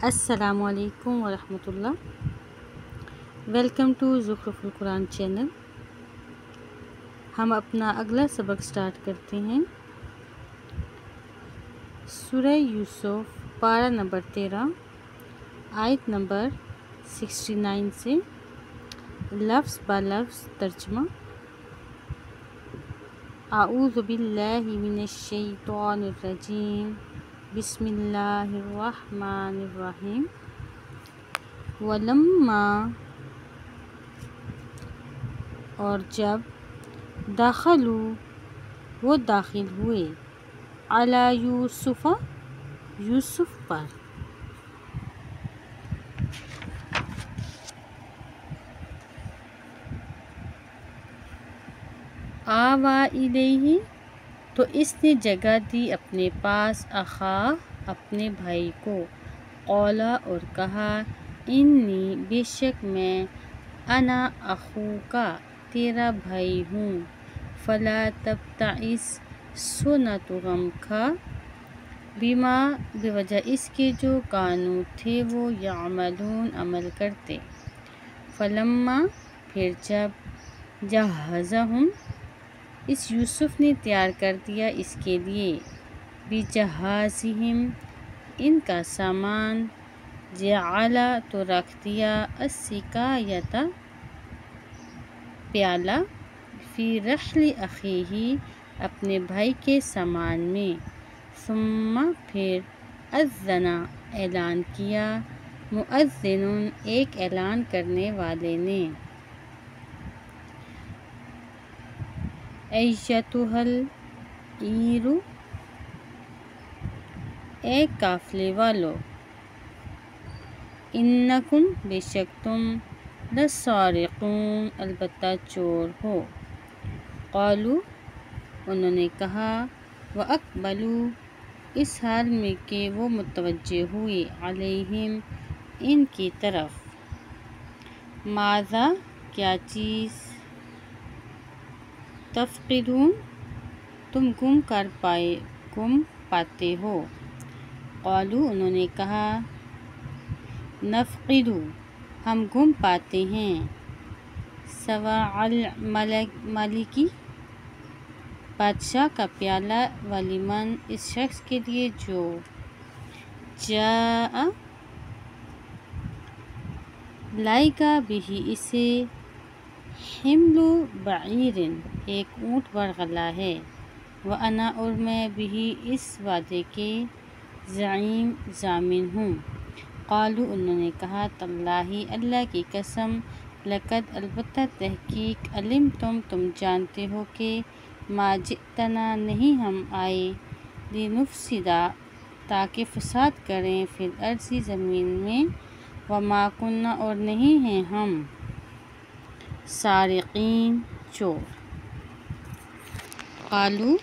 السلام علیکم ورحمۃ اللہ۔ ویلکم ٹو زخرف القرآن چینل۔ ہم اپنا اگلا سبق سٹارٹ کرتے ہیں۔ سورہ یوسف پارہ نمبر 13 آیت نمبر 69 سے لفظ با لفظ ترجمہ۔ اعوذ باللہ من الشیطان الرجیم، بسم اللہ الرحمن الرحیم۔ ولما، اور جب دخلوا، وہ داخل ہوئے، علی یوسف، یوسف پر، آویٰ الیہ، تو اس نے جگہ دی اپنے پاس، اخاہ، اپنے بھائی کو، قولا، اور کہا، انی، بے شک میں، انا اخوکا، تیرا بھائی ہوں، فلا تبتئس، سو نہ تو غم کھا، بما، بوجہ اس کے جو کانوا تھے وہ، یعملون، عمل کرتے، فلما، پھر جب، جہزہم، اس یوسف نے تیار کر دیا اس کے لیے، بجہازہم، ان کا سامان، جعل، تو رکھ دیا، السقایۃ، پیالہ، فی رحل اخیہ، اپنے بھائی کے سامان میں، ثم، پھر، اذن، اعلان کیا، مؤذن، ایک اعلان کرنے والے نے، ایتھا العیر، اے قافلے والو، انکم، بے شک تم، لسارقون، البتہ چور ہو، قالوا، انہوں نے کہا، واقبلوا، اس حال میں کہ وہ متوجہ ہوئے، علیہم، ان کی طرف، ماذا، کیا چیز، تفقدون، تم گم پاتے ہو، قالوا، انہوں نے کہا، نفقد، ہم گم پاتے ہیں، سواع الملک، بادشاہ کا پیالہ، ولمن، اس شخص کے لیے جو، جاء، لائے گا، بہ، اسے، حمل بعیر، ایک اونٹ برگلا ہے، وانا، اور میں، بہ، اس وعدے کے، زعیم، ضامن ہوں، قالوا، انہوں نے کہا، تاللہ، اللہ کی قسم، لقد، البتہ تحقیق، علمتم، تم جانتے ہو کہ، ما جئتنا، نہیں ہم آئے، لنفسد، تاکہ فساد کریں، فی الارض، زمین میں، وما کنا، اور نہیں ہیں ہم، سارقین، چور، قالوا،